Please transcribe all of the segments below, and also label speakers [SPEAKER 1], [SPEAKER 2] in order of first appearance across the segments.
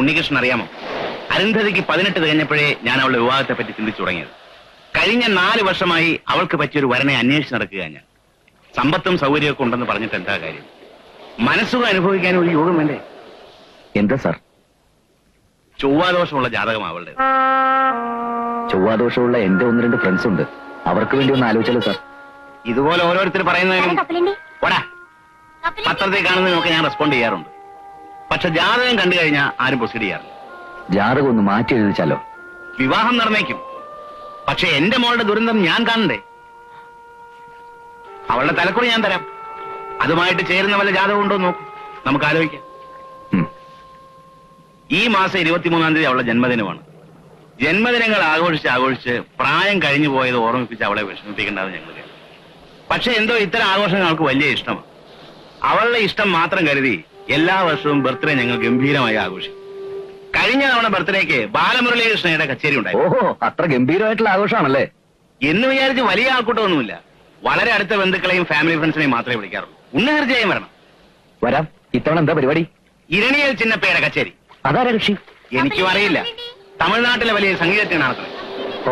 [SPEAKER 1] ഉണ്ണികൃഷ്ണൻ അറിയാമോ, അരുന്ധതിക്ക് 18 തികഞ്ഞപ്പോഴേ ഞാൻ അവളുടെ വിവാഹത്തെ പറ്റി ചിന്തിച്ചു തുടങ്ങിയത്. കഴിഞ്ഞ 4 വർഷമായി അവൾക്ക് പറ്റിയൊരു വരനെ അന്വേഷിച്ച് നടക്കുക ഞാൻ. സമ്പത്തും സൗകര്യമൊക്കെ ഉണ്ടെന്ന് പറഞ്ഞിട്ട് എന്താ കാര്യം? മനസ്സുഖം അനുഭവിക്കാനും ഒരു യോഗം വേണ്ടേ?
[SPEAKER 2] എന്താ സാർ?
[SPEAKER 1] ചൊവ്വാദോഷമുള്ള ജാതകം അവളുടെ.
[SPEAKER 2] ചൊവ്വാദോഷമുള്ള എന്റെ 1-2 ഫ്രണ്ട്സ് ഉണ്ട്, അവർക്ക് വേണ്ടി ഒന്ന് ആലോചിച്ചല്ലോ സാർ.
[SPEAKER 1] ഇതുപോലെ ഓരോരുത്തർ പറയുന്നതിനും പത്രത്തിൽ കാണുന്നതിനൊക്കെ ഞാൻ റെസ്പോണ്ട് ചെയ്യാറുണ്ട്. പക്ഷെ ജാതകം കണ്ടു കഴിഞ്ഞാൽ ആരും പ്രൊസീഡ് ചെയ്യാറില്ല.
[SPEAKER 2] ജാതകം ഒന്ന് മാറ്റി എഴുതിച്ചാലോ?
[SPEAKER 1] വിവാഹം നടന്നേക്കും, പക്ഷെ എന്റെ മോളുടെ ദുരന്തം ഞാൻ കാണണ്ടേ? അവളുടെ തലക്കുറി ഞാൻ തരാം, അതുമായിട്ട് ചേരുന്ന വല്ല ജാതകം ഉണ്ടോ നോക്കും, നമുക്ക് ആലോചിക്കാം. ഈ മാസം 23-ാം തീയതി അവളുടെ ജന്മദിനമാണ്. ജന്മദിനങ്ങൾ ആഘോഷിച്ച് പ്രായം കഴിഞ്ഞു പോയത് ഓർമ്മിപ്പിച്ച് അവളെ വിഷമിപ്പിക്കേണ്ടത് ഞങ്ങൾ. പക്ഷെ എന്തോ ഇത്തരം ആഘോഷങ്ങൾ അവൾക്ക് വലിയ ഇഷ്ടമാണ്. അവളുടെ ഇഷ്ടം മാത്രം കരുതി എല്ലാ വർഷവും ബർത്ത്ഡേ ഞങ്ങൾ ഗംഭീരമായി ആഘോഷിക്കും. കഴിഞ്ഞ തവണ ബർത്ത്ഡേക്ക് ബാലമുരളീകൃഷ്ണയുടെ കച്ചേരി ഉണ്ടായി.
[SPEAKER 2] ഓഹോ, അത്ര ഗംഭീരമായിട്ടുള്ള ആഘോഷമാണല്ലേ?
[SPEAKER 1] എന്ന് വിചാരിച്ച് വലിയ ആൾക്കൂട്ടമൊന്നുമില്ല. വളരെ അടുത്ത ബന്ധുക്കളെയും ഫാമിലി ഫ്രണ്ട്സിനെയും മാത്രമേ വിളിക്കാറുള്ളൂ. ഉണ്ണി തീർച്ചയായും വരണം.
[SPEAKER 2] വരാം. ഇത്തവണ എന്താ പരിപാടി?
[SPEAKER 1] ഇരണിയൽ ചിന്നപ്പയുടെ കച്ചേരി.
[SPEAKER 2] അതാരാ കക്ഷി?
[SPEAKER 1] എനിക്കും അറിയില്ല. തമിഴ്നാട്ടിലെ വലിയ സംഗീതത്തിന് നടത്തുന്നത്.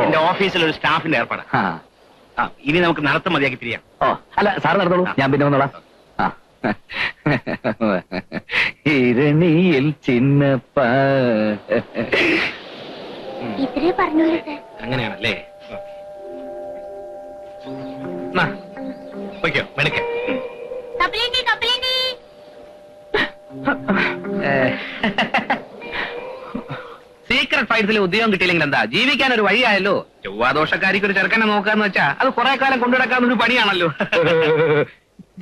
[SPEAKER 1] എന്റെ ഓഫീസിൽ ഒരു സ്റ്റാഫിന്റെ ഏർപ്പാട്. ഇനി നമുക്ക് നടത്തം മതിയാക്കി തിരിയാം.
[SPEAKER 2] ഓ അല്ല, സാർ നടന്നോളൂ, ഞാൻ പിന്നെ വന്നോളാം. ഇരണിയിൽ ചിന്നപ്പ.
[SPEAKER 1] അങ്ങനെയാണല്ലേ? മെടുക്കേ സീക്രട്ട് ഫൈൽസിലെ ഉദ്യോഗം കിട്ടിയില്ലെങ്കിൽ എന്താ, ജീവിക്കാൻ ഒരു വഴിയായല്ലോ. ചൊവ്വാദോഷക്കാരിക്ക് ഒരു ചെറുക്കനെ നോക്കാന്ന് വെച്ചാ അത് കുറെ കാലം കൊണ്ടുനടക്കാവുന്ന ഒരു പണിയാണല്ലോ.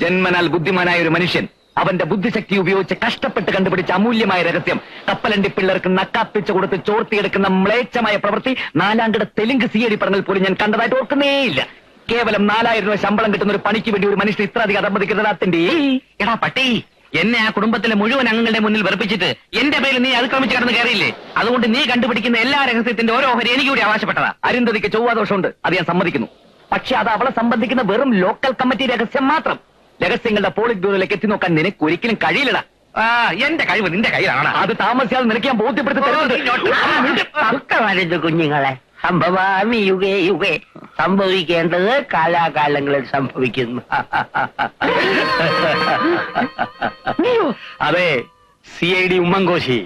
[SPEAKER 2] ജന്മനാൽ ബുദ്ധിമാനായ ഒരു മനുഷ്യൻ അവന്റെ ബുദ്ധിശക്തി ഉപയോഗിച്ച് കഷ്ടപ്പെട്ട് കണ്ടുപിടിച്ച അമൂല്യമായ രഹസ്യം കപ്പലണ്ടി പിള്ളേർക്ക് നക്കാപ്പിച്ച് കൊടുത്ത് ചോർത്തിയെടുക്കുന്ന മ്ലേച്ഛമായ പ്രവൃത്തി 4-ാം തെലുങ്ക് CID പടങ്ങൾ പോലും ഞാൻ കണ്ടതായിട്ട് ഓർക്കുന്നേയില്ല. കേവലം 4000 രൂപ ശമ്പളം കിട്ടുന്ന ഒരു പണിക്ക് വേണ്ടി ഒരു മനുഷ്യൻ ഇത്ര അധികം അധമതിക്കുന്നതിന്റെ
[SPEAKER 1] എടാ പട്ടി, എന്നെ ആ കുടുംബത്തിലെ മുഴുവൻ അംഗങ്ങളുടെ മുന്നിൽ വെറുപ്പിച്ചിട്ട് എന്റെ പേരിൽ നീ അതിക്രമിച്ച് കടന്ന് കയറിയില്ലേ? അതുകൊണ്ട് നീ കണ്ടുപിടിക്കുന്ന എല്ലാ രഹസ്യത്തിന്റെ ഓരോ ഓഹരി എനിക്ക് കൂടി അവകാശപ്പെട്ടതാ.
[SPEAKER 2] അരുന്ധതിക്ക് ചൊവ്വാദോഷമുണ്ട്, അത് ഞാൻ സമ്മതിക്കുന്നു. പക്ഷെ അത് അവളെ സംബന്ധിക്കുന്ന വെറും ലോക്കൽ കമ്മിറ്റി രഹസ്യം മാത്രം. രഹസ്യങ്ങളുടെ പോളിറ്റ് ബ്യൂറോയിലേക്ക് എത്തി നോക്കാൻ നിനക്ക് ഒരിക്കലും കഴിയില്ലടാ.
[SPEAKER 1] എന്റെ കഴിവ് നിന്റെ കയ്യിലാണ്.
[SPEAKER 2] അത് താമസിയാതെ നിനക്ക് ഞാൻ ബോധ്യപ്പെടുത്തി
[SPEAKER 3] തരുന്നത്. കുഞ്ഞുങ്ങളെ, സംഭവാമി യുഗേ യുഗേ, സംഭവിക്കേണ്ടത് കാലാകാലങ്ങളിൽ സംഭവിക്കുന്നു.
[SPEAKER 1] അതെ, CID ഉമ്മൻകോശി,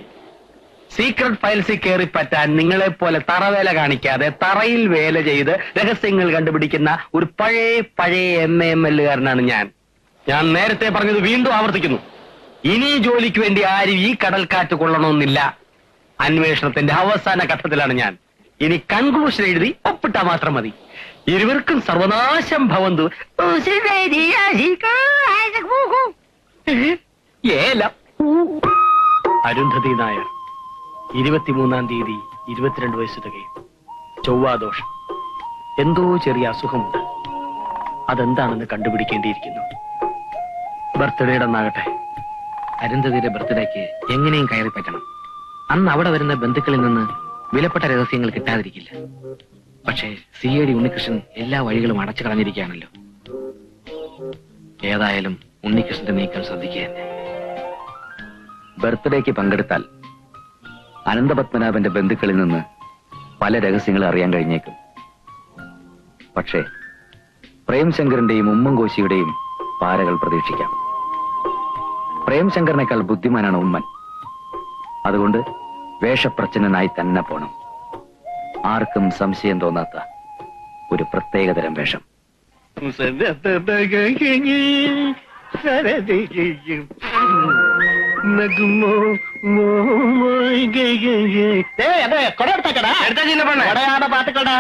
[SPEAKER 1] സീക്രട്ട് ഫയൽസിൽ കയറി പറ്റാൻ നിങ്ങളെ പോലെ തറവേല കാണിക്കാതെ തറയിൽ വേല ചെയ്ത് രഹസ്യങ്ങൾ കണ്ടുപിടിക്കുന്ന ഒരു പഴയ MAML-കാരനാണ് ഞാൻ. ഞാൻ നേരത്തെ പറഞ്ഞത് വീണ്ടും ആവർത്തിക്കുന്നു. ഇനി ജോലിക്ക് വേണ്ടി ആരും ഈ കടൽക്കാറ്റ് കൊള്ളണമെന്നില്ല. അന്വേഷണത്തിന്റെ അവസാന ഘട്ടത്തിലാണ് ഞാൻ. ഇനി കൺക്ലൂഷൻ എഴുതി ഒപ്പിട്ടാ മാത്രം മതി. ഇരുവർക്കും സർവനാശം ഭവന്തു. അരുന്ധതി നായർ, 23-ാം തീയതി 22 വയസ്സ് തികയും. ചൊവ്വാദോഷം, എന്തോ ചെറിയ അസുഖമുണ്ട്. അതെന്താണെന്ന് കണ്ടുപിടിക്കേണ്ടിയിരിക്കുന്നു. ബർത്ത്ഡേയുടെ അന്നാകട്ടെ. അരുന്ധതിയുടെ ബർത്ത്ഡേക്ക് എങ്ങനെയും കയറി പറ്റണം. അന്ന് അവിടെ വരുന്ന ബന്ധുക്കളിൽ നിന്ന് വിലപ്പെട്ട രഹസ്യങ്ങൾ കിട്ടാതിരിക്കില്ല. പക്ഷേ CID ഉണ്ണികൃഷ്ണൻ എല്ലാ വഴികളും അടച്ചു കളഞ്ഞിരിക്കുകയാണല്ലോ. ഏതായാലും ഉണ്ണികൃഷ്ണന്റെ നീക്കം ശ്രദ്ധിക്കുക തന്നെ.
[SPEAKER 2] ബർത്ത്ഡേക്ക് പങ്കെടുത്താൽ അനന്തപത്മനാഭന്റെ ബന്ധുക്കളിൽ നിന്ന് പല രഹസ്യങ്ങൾ അറിയാൻ കഴിഞ്ഞേക്കും. പക്ഷേ പ്രേംശങ്കറിന്റെയും ഉമ്മൻകോശിയുടെയും പാരകൾ പ്രതീക്ഷിക്കാം. പ്രേംശങ്കറിനേക്കാൾ ബുദ്ധിമാനാണ് ഉമ്മൻ. അതുകൊണ്ട് വേഷപ്രച്ഛന്നനായി തന്നെ പോണം. ആർക്കും സംശയം തോന്നാത്ത ഒരു പ്രത്യേകതരം വേഷം.
[SPEAKER 3] പാട്ടുക്കടാ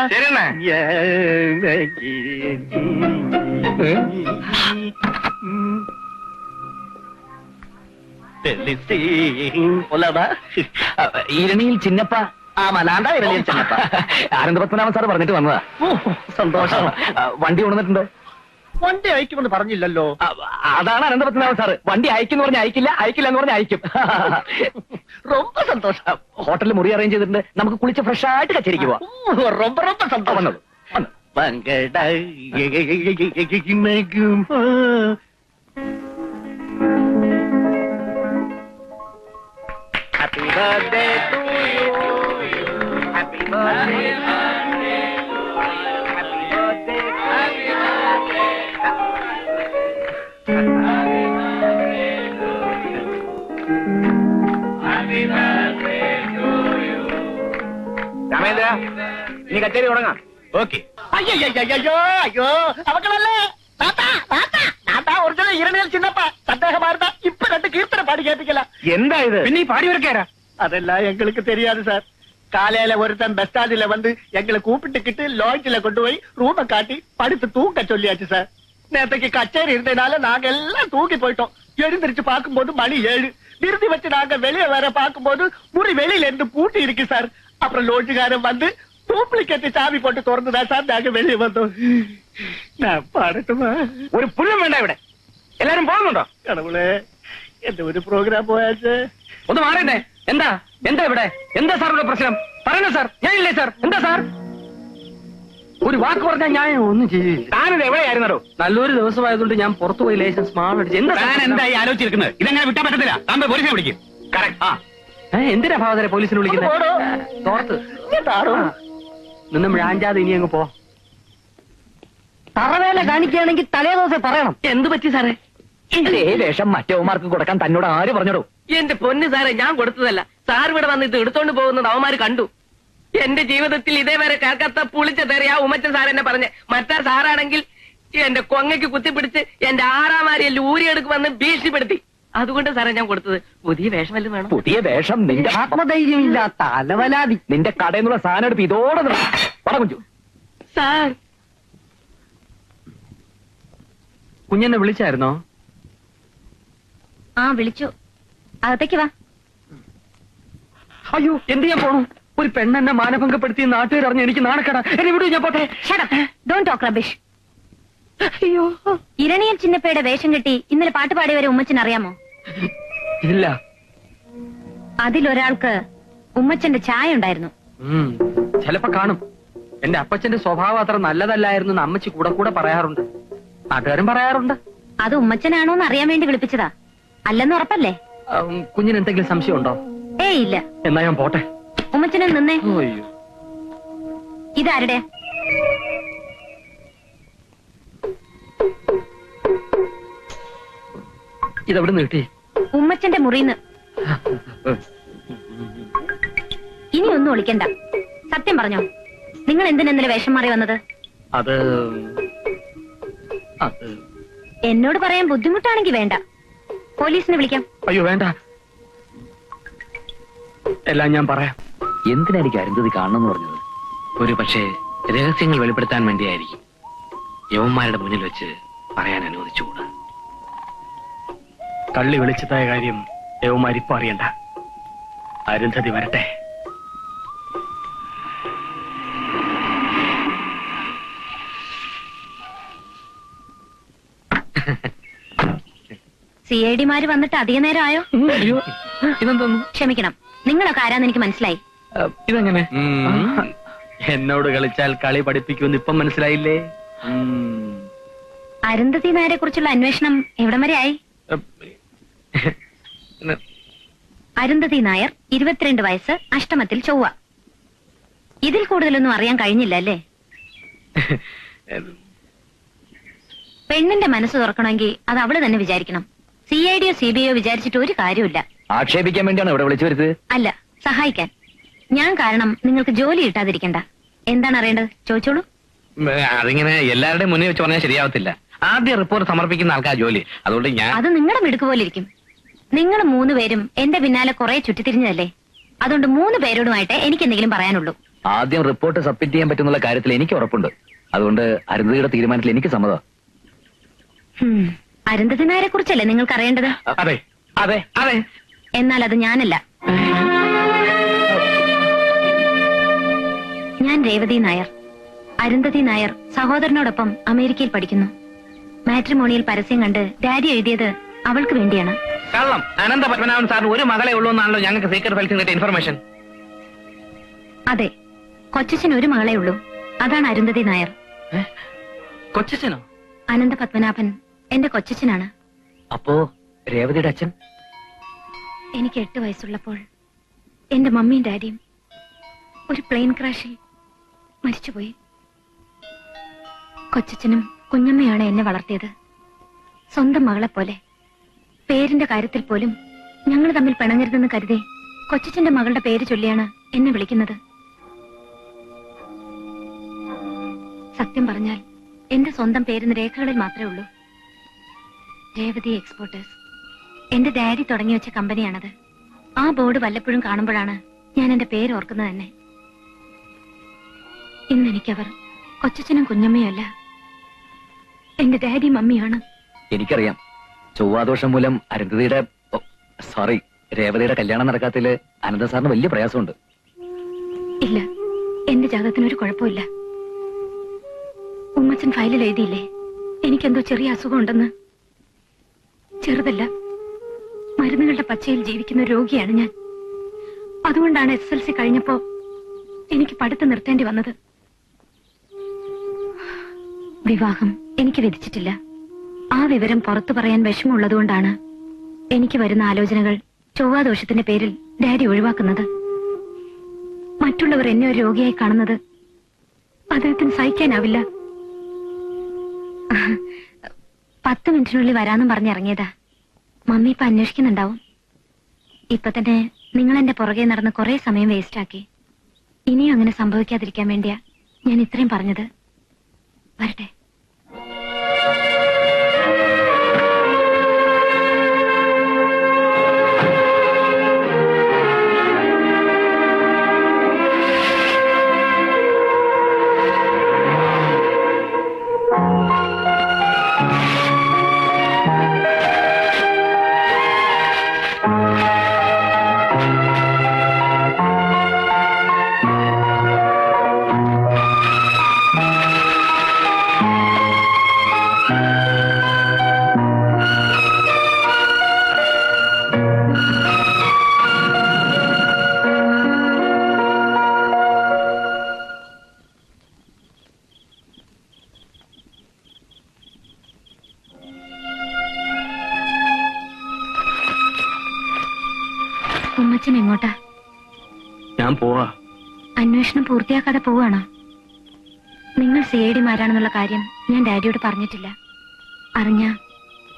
[SPEAKER 2] ഇരണിയിൽ ചിന്നപ്പ.
[SPEAKER 3] മലാണ്ട ഇരണിയിൽ ചിന്നപ്പ.
[SPEAKER 2] അനന്തപത്മനാഭൻ സാർ പറഞ്ഞിട്ട് വന്നതാ.
[SPEAKER 3] സന്തോഷം.
[SPEAKER 2] വണ്ടി കൊണ്ടുവന്നിട്ടുണ്ട്.
[SPEAKER 3] വണ്ടി അയക്കുമെന്ന് പറഞ്ഞില്ലല്ലോ.
[SPEAKER 2] അതാണ് അനന്തപത്മനാഭൻ സാറ്. വണ്ടി അയക്കുന്നു പറഞ്ഞാൽ അയക്കില്ല, അയക്കില്ല എന്ന് പറഞ്ഞാൽ അയക്കും.
[SPEAKER 3] ரொம்ப സന്തോഷം.
[SPEAKER 2] ഹോട്ടലിൽ മുറി അറേഞ്ച് ചെയ്തിട്ടുണ്ട്. നമുക്ക് കുളിച്ച് ഫ്രഷ് ആയിട്ട് കച്ചേരിക്ക് പോവാം.
[SPEAKER 3] ரொம்ப ரொம்ப സന്തോഷം. Happy birthday to you happy birthday
[SPEAKER 2] Ramendra ഇനി കച്ചേരി തുടങ്ങാം.
[SPEAKER 1] ഓക്കെ.
[SPEAKER 3] അയ്യോ അയ്യോ അവക്കളല്ലേ ഒറിജിനൽ ഇരണിയൽ ചിന്നപ്പ സദ്ദേഹമായിരുന്ന ഇപ്പൊ രണ്ട് കീർത്തന പാടി കേൾപ്പിക്കല.
[SPEAKER 2] എന്താ ഇത്?
[SPEAKER 1] പിന്നെ ഈ പാടി വരക്കാരാ?
[SPEAKER 3] அதெல்லாம் எங்களுக்கு தெரியாது சார். காலையில ஒருத்தன் பஸ் ஸ்டாண்ட்ல வந்து எங்களை கூப்பிட்டுக்கிட்டு லாட்ஜில கொண்டு போய் ரூமை காட்டி படுத்து தூங்க சொல்லியாச்சு சார். நேற்றுக்கு கச்சேரி இருந்ததுனால நாங்க எல்லாம் தூக்கி போயிட்டோம். எழுந்திருச்சு பார்க்கும்போது மணி 7. விருதி வச்சு நாங்க வெளியே வர பார்க்கும்போது முறி வெளியில இருந்து பூட்டி இருக்கு சார். அப்புறம் லோட்ஜுக்காரன் வந்து டூப்ளிகேட் சாவி போட்டு திறந்துதான் சார் நாங்க வெளியே வந்தோம். நான் பாடட்டுமா?
[SPEAKER 2] ഒരു പുല്ലും വേണ്ട ഇവിടെ. എല്ലാരും പോകുന്നുണ്ടോ?
[SPEAKER 3] கடவுளே எந்த ஒரு ப்ரோக்ராம் போயாச்சு.
[SPEAKER 1] ഒന്ന് മാറണ്ടേ? എന്താ എന്താ ഇവിടെ? എന്താ സാർ ഇവിടെ പ്രശ്നം? പറയണ സാർ. ഞാനില്ലേ സാർ? എന്താ സാർ? ഒരു വാക്ക് പറഞ്ഞാൽ ഞാൻ ഒന്നും ചെയ്യില്ല.
[SPEAKER 2] താനിത് എവിടെയായിരുന്നോ?
[SPEAKER 1] നല്ലൊരു ദിവസമായതുകൊണ്ട് ഞാൻ പുറത്തു പോയി ലേശം സ്മാൾ അടിച്ചു. എന്താ
[SPEAKER 2] താൻ എന്തായി ആലോചിച്ചിരിക്കുന്നത്? ഇതെങ്ങനെ വിട്ടാൻ പറ്റത്തില്ല. താൻ പോലീസിനെ വിളിക്കും. കറക്റ്റ്.
[SPEAKER 1] എന്തിനാ ഭാവതരെ പോലീസിനെ വിളിക്കുന്നത്? തോർത്ത് നിന്നും ഴാഞ്ചാതെ ഇനി അങ്ങ് പോ.
[SPEAKER 3] തറവേല കാണിക്കുകയാണെങ്കിൽ തലേ ദിവസം പറയണം.
[SPEAKER 1] എന്ത് പറ്റി സാറേ?
[SPEAKER 2] ഇതേ വേഷം മറ്റവന്മാർക്ക് കൊടുക്കാൻ തന്നോട് ആര് പറഞ്ഞോടോ?
[SPEAKER 4] എന്റെ പൊന്ന് സാറേ, ഞാൻ കൊടുത്തതല്ല. സാർ ഇവിടെ വന്നിട്ട് എടുത്തോണ്ട് പോകുന്നത് അവന്മാര് കണ്ടു. എന്റെ ജീവിതത്തിൽ ഇതേവരെ കേൾക്കാത്ത പുളിച്ച തെറിയാ ഉമ്മച്ചൻ സാർ എന്നെ പറഞ്ഞ്. മറ്റാ സാറാണെങ്കിൽ എന്റെ കൊങ്ങയ്ക്ക് കുത്തിപ്പിടിച്ച് എന്റെ ആറാമാരിയെല്ലാം ഊരിയെടുക്കുമെന്ന് ഭീഷണിപ്പെടുത്തി. അതുകൊണ്ട് സാറേ ഞാൻ കൊടുത്തത്. പുതിയ വേഷം വല്ലതും വേണം.
[SPEAKER 2] പുതിയ വേഷം? നിന്റെ
[SPEAKER 3] ആത്മധൈര്യമില്ലാത്ത അലവലാതി.
[SPEAKER 2] നിന്റെ കടയിൽ നിന്നുള്ള സാധനം എടുത്ത് ഇതോടെ പടകുഞ്ചു.
[SPEAKER 4] സാർ
[SPEAKER 1] കുഞ്ഞെന്നെ വിളിച്ചായിരുന്നോ?
[SPEAKER 5] ആ വിളിച്ചു. അകത്തേക്ക് വാ.
[SPEAKER 1] അയ്യോ, എന്ത് ചെയ്യാൻ പോണു? ഒരു പെണ്ണെന്നെ മാനഭംഗപ്പെടുത്തി നാട്ടുകാർ അറിഞ്ഞ് എനിക്ക് നാണക്കേടാ. എന്നെ വിടൂ, ഞാൻ പോട്ടെ.
[SPEAKER 5] Don't talk rubbish. അയ്യോ, ഇരണിയൻ ചിന്നപ്പയുടെ വേഷം കെട്ടി ഇന്നലെ പാട്ട് പാടിയവരെ ഉമ്മച്ചൻ അറിയാമോ?
[SPEAKER 1] ഇല്ല.
[SPEAKER 5] അതിലൊരാൾക്ക് ഉമ്മച്ചന്റെ ചായ ഉണ്ടായിരുന്നു.
[SPEAKER 1] ചിലപ്പോ കാണും. എന്റെ അപ്പച്ചന്റെ സ്വഭാവം അത്ര നല്ലതല്ലായിരുന്നു എന്ന് അമ്മച്ചി കൂടെ കൂടെ പറയാറുണ്ട്. നാട്ടുകാരും പറയാറുണ്ട്.
[SPEAKER 5] അത് ഉമ്മച്ചനാണോന്ന് അറിയാൻ വേണ്ടി വിളിപ്പിച്ചതാ. അല്ലെന്ന് ഉറപ്പല്ലേ?
[SPEAKER 1] കുഞ്ഞിന് എന്തെങ്കിലും സംശയം ഉണ്ടോ?
[SPEAKER 5] ഏയ് ഇല്ല.
[SPEAKER 1] എന്നാ ഞാൻ പോട്ടെ.
[SPEAKER 5] ഉമ്മച്ചനെ നിന്നേ.
[SPEAKER 1] അയ്യോ,
[SPEAKER 5] ഇതാരുടെ?
[SPEAKER 1] ഇതെവിടെ നീട്ടി?
[SPEAKER 5] ഉമ്മച്ചന്റെ മുറിന്ന്. ഇനി ഒന്നും ഒളിക്കണ്ട. സത്യം പറഞ്ഞോ, നിങ്ങൾ എന്തിനെന്നലെ വേഷം മാറി വന്നത്?
[SPEAKER 1] അത്
[SPEAKER 5] എന്നോട് പറയാൻ ബുദ്ധിമുട്ടാണെങ്കിൽ വേണ്ട. പോലീസിനെ വിളിക്കാം.
[SPEAKER 1] അയ്യോ വേണ്ട, എല്ലാം ഞാൻ പറയാം.
[SPEAKER 2] എന്തിനായിരിക്കും അരുന്ധതി കാണണമെന്ന് പറഞ്ഞത്?
[SPEAKER 1] ഒരു പക്ഷേ രഹസ്യങ്ങൾ വെളിപ്പെടുത്താൻ വേണ്ടിയായിരിക്കും. യവന്മാരുടെ മുന്നിൽ വെച്ച് പറയാൻ അനുവദിച്ചുകൂടാ. കള്ളി വിളിച്ചതായ കാര്യം യവന്മാർ ഇപ്പൊ അറിയണ്ട. അരുന്ധതി വരട്ടെ.
[SPEAKER 5] CID-മാര് വന്നിട്ട് അധിക നേരം ആയോ?
[SPEAKER 1] അയ്യോ, ഇതെന്തോന്നു?
[SPEAKER 5] ക്ഷമിക്കണം, നിങ്ങളൊക്കെ ആരാന്ന് എനിക്ക് മനസ്സിലായി.
[SPEAKER 1] ഇതെങ്ങനെ? എന്നോട് കളിച്ചാൽ കളി പഠിപ്പിക്കുമെന്ന് ഇപ്പം മനസ്സിലായില്ലേ?
[SPEAKER 5] അരുന്ധതി നായരെ കുറിച്ചുള്ള അന്വേഷണം എവിടം വരെ ആയി? അരുന്ധതി നായർ 22 വയസ്സ്, അഷ്ടമത്തിൽ ചൊവ്വ. ഇതിൽ കൂടുതലൊന്നും അറിയാൻ കഴിഞ്ഞില്ല അല്ലേ? പെണ്ണിന്റെ മനസ്സ് തുറക്കണമെങ്കിൽ അത് അവള് തന്നെ വിചാരിക്കണം. CID-യോ CBI-യോ വിചാരിച്ചിട്ട് ഒരു കാര്യമില്ല.
[SPEAKER 2] ആക്ഷേപിക്കാൻ വേണ്ടിയാണ് ഇവിടെ വിളിച്ചു വരുന്നത്?
[SPEAKER 5] അല്ല, സഹായിക്കാൻ. ഞാൻ കാരണം നിങ്ങൾക്ക് ജോലി കിട്ടാതിരിക്കണ്ട. എന്താണ് അറിയേണ്ടത്? ചോദിച്ചോളൂ.
[SPEAKER 1] അതിങ്ങനെ എല്ലാവരുടെയും മുന്നിൽ വെച്ച് പറഞ്ഞാൽ ശരിയാവത്തില്ല. ആദ്യം റിപ്പോർട്ട് സമർപ്പിക്കുന്ന ആൾക്കാർ ജോലി. അതുകൊണ്ട്
[SPEAKER 5] അത് നിങ്ങളുടെ മിടുക്ക് പോലെ ഇരിക്കും. നിങ്ങൾ 3 പേരും എന്റെ പിന്നാലെ കുറെ ചുറ്റിത്തിരിഞ്ഞതല്ലേ. അതുകൊണ്ട് 3 പേരോടുമായിട്ട് എനിക്ക് എന്തെങ്കിലും പറയാനുള്ളൂ.
[SPEAKER 2] ആദ്യം റിപ്പോർട്ട് സബ്മിറ്റ് ചെയ്യാൻ പറ്റുന്നുള്ള കാര്യത്തിൽ എനിക്ക് ഉറപ്പുണ്ട്. അതുകൊണ്ട് അരുന്ധതിയുടെ തീരുമാനത്തിൽ എനിക്ക് സമ്മതം.
[SPEAKER 5] അരുന്ധതി നായരെ കുറിച്ചല്ലേ നിങ്ങൾക്ക് അറിയേണ്ടത്?
[SPEAKER 1] അതെ അതെ അതെ.
[SPEAKER 5] എന്നാൽ അത് ഞാനല്ല. ഞാൻ രേവതി നായർ. അരുന്ധതി നായർ സഹോദരനോടൊപ്പം അമേരിക്കയിൽ പഠിക്കുന്നു. മാട്രിമോണിയിൽ പരസ്യം കണ്ട് ഡാഡി എഴുതിയത് അവൾക്ക് വേണ്ടിയാണ്.
[SPEAKER 1] കള്ളം. അനന്ത പത്മനാഭൻ സാറിന് ഒരു മകളെ ഉള്ളൂ എന്നാണല്ലോ ഞങ്ങൾക്ക് സീക്രട്ട് ഫയൽസിൽ കിട്ടിയ ഇൻഫർമേഷൻ.
[SPEAKER 5] അതെ, കൊച്ചച്ഛന് ഒരു മകളെ ഉള്ളൂ. അതാണ് അരുന്ധതി നായർ.
[SPEAKER 1] കൊച്ചച്ഛനോ?
[SPEAKER 5] അനന്ത പത്മനാഭൻ എന്റെ കൊച്ചച്ഛനാണ്.
[SPEAKER 2] അപ്പോ രേവതിയുടെ അച്ഛൻ?
[SPEAKER 5] എനിക്ക് 8 വയസ്സുള്ളപ്പോൾ എന്റെ മമ്മിയും ഡാഡിയും ഒരു പ്ലെയിൻ ക്രാഷിൽ മരിച്ചുപോയി. കൊച്ചച്ഛനും കുഞ്ഞമ്മയാണ് എന്നെ വളർത്തിയത്, സ്വന്തം മകളെ പോലെ. പേരിന്റെ കാര്യത്തിൽ പോലും ഞങ്ങൾ തമ്മിൽ പിണങ്ങരുതെന്ന് കരുതി കൊച്ചച്ഛന്റെ മകളുടെ പേര് ചൊല്ലിയാണ് എന്നെ വിളിക്കുന്നത്. സത്യം പറഞ്ഞാൽ എന്റെ സ്വന്തം പേരിന് രേഖകളിൽ മാത്രമേ ഉള്ളൂ. രേവതി എക്സ്പോർട്ടേഴ്സ്. എന്റെ ഡാഡി തുടങ്ങി വെച്ച കമ്പനിയാണത്. ആ ബോർഡ് വല്ലപ്പോഴും കാണുമ്പോഴാണ് ഞാൻ എന്റെ പേര് ഓർക്കുന്നത് തന്നെ. ഇന്ന് എനിക്കവർ കൊച്ചച്ഛനും കുഞ്ഞമ്മയല്ല, എന്റെ ഡാഡി മമ്മിയാണ്.
[SPEAKER 2] എനിക്കറിയാം, ചൊവ്വാദോഷം മൂലം അരുന്ധതിയുടെ രേവതിയുടെ കല്യാണം നടക്കാത്തതില് അനന്ത സാറിന് വലിയ പ്രയാസമുണ്ട്.
[SPEAKER 5] ഇല്ല, എന്റെ ജാതകത്തിനൊരു കുഴപ്പമില്ല. ഉമ്മച്ചൻ ഫയലിൽ എഴുതിയില്ലേ എനിക്കെന്തോ ചെറിയ അസുഖം ഉണ്ടെന്ന്? ചെറുതല്ല, മരുന്നുകളുടെ പച്ചയിൽ ജീവിക്കുന്ന രോഗിയാണ് ഞാൻ. അതുകൊണ്ടാണ് SSLC കഴിഞ്ഞപ്പോ എനിക്ക് പഠിത്തം നിർത്തേണ്ടി വന്നത്. വിവാഹം എനിക്ക് വിധിച്ചിട്ടില്ല. ആ വിവരം പുറത്തു പറയാൻ വിഷമമുള്ളതുകൊണ്ടാണ് എനിക്ക് വരുന്ന ആലോചനകൾ ചൊവ്വാദോഷത്തിന്റെ പേരിൽ ഡാഡി ഒഴിവാക്കുന്നത്. മറ്റുള്ളവർ എന്നെ ഒരു രോഗിയായി കാണുന്നത് അദ്ദേഹത്തിന് സഹിക്കാനാവില്ല. 10 മിനിറ്റിനുള്ളിൽ വരാന്നും പറഞ്ഞിറങ്ങിയതാ. മമ്മി ഇപ്പൊ അന്വേഷിക്കുന്നുണ്ടാവും. ഇപ്പൊ തന്നെ നിങ്ങൾ എന്റെ പുറകെ നടന്ന് കുറെ സമയം വേസ്റ്റ് ആക്കി. ഇനിയും അങ്ങനെ സംഭവിക്കാതിരിക്കാൻ വേണ്ടിയാ ഞാൻ ഇത്രയും പറഞ്ഞത്. വരട്ടെ. ഉമ്മച്ചൻ എങ്ങോട്ടാ?
[SPEAKER 1] ഞാൻ പോവാ.
[SPEAKER 5] അന്വേഷണം പൂർത്തിയാക്കാതെ പോവാണോ? നിങ്ങൾ CID-മാരാണെന്നുള്ള കാര്യം ഞാൻ ഡാഡിയോട് പറഞ്ഞിട്ടില്ല. അറിഞ്ഞ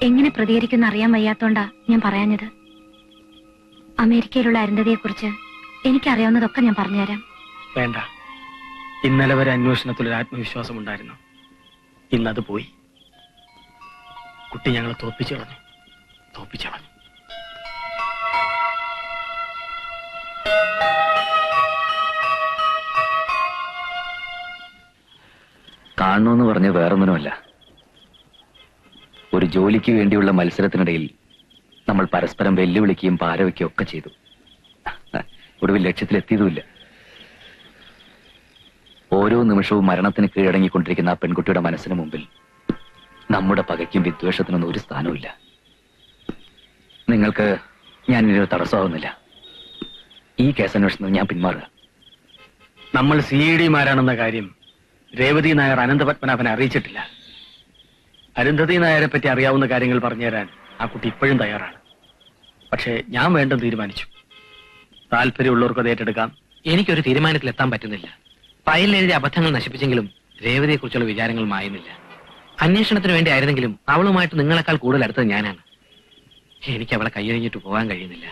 [SPEAKER 5] എങ്ങനെ പ്രതികരിക്കുന്ന അറിയാൻ വയ്യാത്തോണ്ടാ ഞാൻ പറയാഞ്ഞത്. അമേരിക്കയിലുള്ള അരുന്ധതിയെക്കുറിച്ച് എനിക്കറിയാവുന്നതൊക്കെ ഞാൻ പറഞ്ഞുതരാം.
[SPEAKER 1] വേണ്ട, ഇന്നലെ വരെ അന്വേഷണത്തിൽ ഒരു ആത്മവിശ്വാസം ഉണ്ടായിരുന്നു. ഇന്നത് പോയി. കുട്ടി ഞങ്ങളെ തോൽപ്പിച്ചു കളഞ്ഞു.
[SPEAKER 2] കാണണമെന്ന് പറഞ്ഞ വേറൊന്നിനുമല്ല, ഒരു ജോലിക്ക് വേണ്ടിയുള്ള മത്സരത്തിനിടയിൽ നമ്മൾ പരസ്പരം വെല്ലുവിളിക്കുകയും പാരവയ്ക്കുകയും ഒക്കെ ചെയ്തു. ഒടുവിൽ ലക്ഷ്യത്തിലെത്തിയതുമില്ല. ഓരോ നിമിഷവും മരണത്തിന് കീഴടങ്ങിക്കൊണ്ടിരിക്കുന്ന ആ പെൺകുട്ടിയുടെ മനസ്സിന് മുമ്പിൽ നമ്മുടെ പകയ്ക്കും വിദ്വേഷത്തിനൊന്നും ഒരു സ്ഥാനവുമില്ല. നിങ്ങൾക്ക് ഞാൻ ഇതിനൊരു തടസ്സമാകുന്നില്ല. ഈ കേസന്വേഷണത്തിൽ ഞാൻ പിന്മാറുക.
[SPEAKER 1] നമ്മൾ CID-മാരാണെന്ന കാര്യം രേവതി നായർ അനന്തപത്മനാഭനെ അറിയിച്ചിട്ടില്ല. അരുന്ധതി നായരെ പറ്റി അറിയാവുന്ന കാര്യങ്ങൾ പറഞ്ഞുതരാൻ ആ കുട്ടി ഇപ്പോഴും തയ്യാറാണ്. പക്ഷേ ഞാൻ വേണ്ടെന്ന് തീരുമാനിച്ചു. താല്പര്യമുള്ളവർക്ക് അത് ഏറ്റെടുക്കാം.
[SPEAKER 6] എനിക്കൊരു തീരുമാനത്തിലെത്താൻ പറ്റുന്നില്ല. ഫയലിൽ എഴുതിയ അബദ്ധങ്ങൾ നശിപ്പിച്ചെങ്കിലും രേവതിയെ കുറിച്ചുള്ള വിചാരങ്ങൾ മായുന്നില്ല. അന്വേഷണത്തിന് വേണ്ടി ആയിരുന്നെങ്കിലും അവളുമായിട്ട് നിങ്ങളെക്കാൾ കൂടുതൽ അടുത്തത് ഞാനാണ്. എനിക്ക് അവളെ കൈയൊഴിഞ്ഞിട്ട് പോകാൻ കഴിയുന്നില്ല.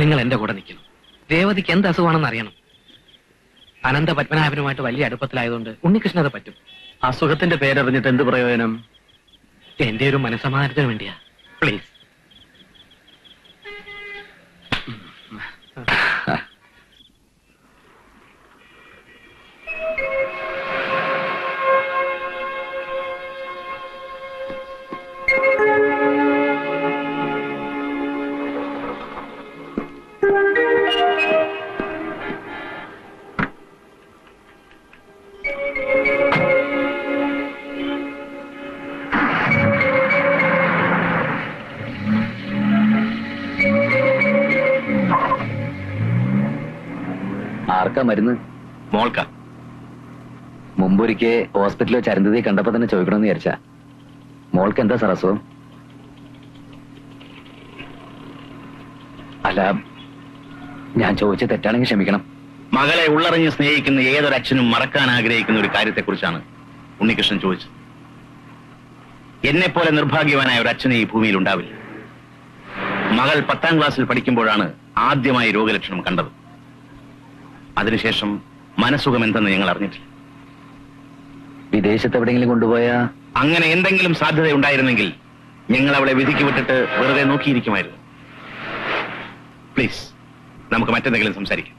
[SPEAKER 6] നിങ്ങൾ എന്റെ കൂടെ നിൽക്കണം. രേവതിക്ക് എന്ത് അസുഖമാണെന്ന് അറിയണം. അനന്ത പത്മനാഭനുമായിട്ട് വലിയ അടുപ്പത്തിലായതുകൊണ്ട് ഉണ്ണികൃഷ്ണത് പറ്റും.
[SPEAKER 1] അസുഖത്തിന്റെ പേരറിഞ്ഞിട്ട് എന്ത് പ്രയോജനം?
[SPEAKER 6] എന്റെ ഒരു മനസ്സമാധാനത്തിന് വേണ്ടിയാ. പ്ലീസ്.
[SPEAKER 2] ആർക്കാ മരുന്ന്?
[SPEAKER 6] മോൾക്ക.
[SPEAKER 2] മുമ്പൊരിക്കെ ഹോസ്പിറ്റലിൽ വെച്ച് അരുന്ധതിയെ കണ്ടപ്പോ തന്നെ ചോദിക്കണമെന്ന് വിചാരിച്ചാ. മോൾക്ക് എന്താ സാർ അസുഖം? അല്ല, ഞാൻ ചോദിച്ച തെറ്റാണെങ്കിൽ ക്ഷമിക്കണം.
[SPEAKER 7] മകളെ ഉള്ളറിഞ്ഞ് സ്നേഹിക്കുന്ന ഏതൊരച്ഛനും മറക്കാൻ ആഗ്രഹിക്കുന്ന ഒരു കാര്യത്തെക്കുറിച്ചാണ് ഉണ്ണികൃഷ്ണൻ ചോദിച്ചത്. എന്നെപ്പോലെ നിർഭാഗ്യവാനായ ഒരു അച്ഛനെ ഈ ഭൂമിയിൽ ഉണ്ടാവില്ല. മകൾ 10ാം ക്ലാസ്സിൽ പഠിക്കുമ്പോഴാണ് ആദ്യമായി രോഗലക്ഷണം കണ്ടത്. അതിനുശേഷം മനസ്സുഖം എന്തെന്ന് ഞങ്ങൾ അറിഞ്ഞിട്ടില്ല.
[SPEAKER 2] വിദേശത്ത് എവിടെയെങ്കിലും കൊണ്ടുപോയാ
[SPEAKER 7] അങ്ങനെ എന്തെങ്കിലും സാധ്യതയുണ്ടായിരുന്നെങ്കിൽ ഞങ്ങൾ അവളെ വിധിക്ക് വിട്ടിട്ട് വെറുതെ നോക്കിയിരിക്കുമായിരുന്നു. പ്ലീസ്, നമുക്ക് മറ്റെന്തെങ്കിലും സംസാരിക്കാം.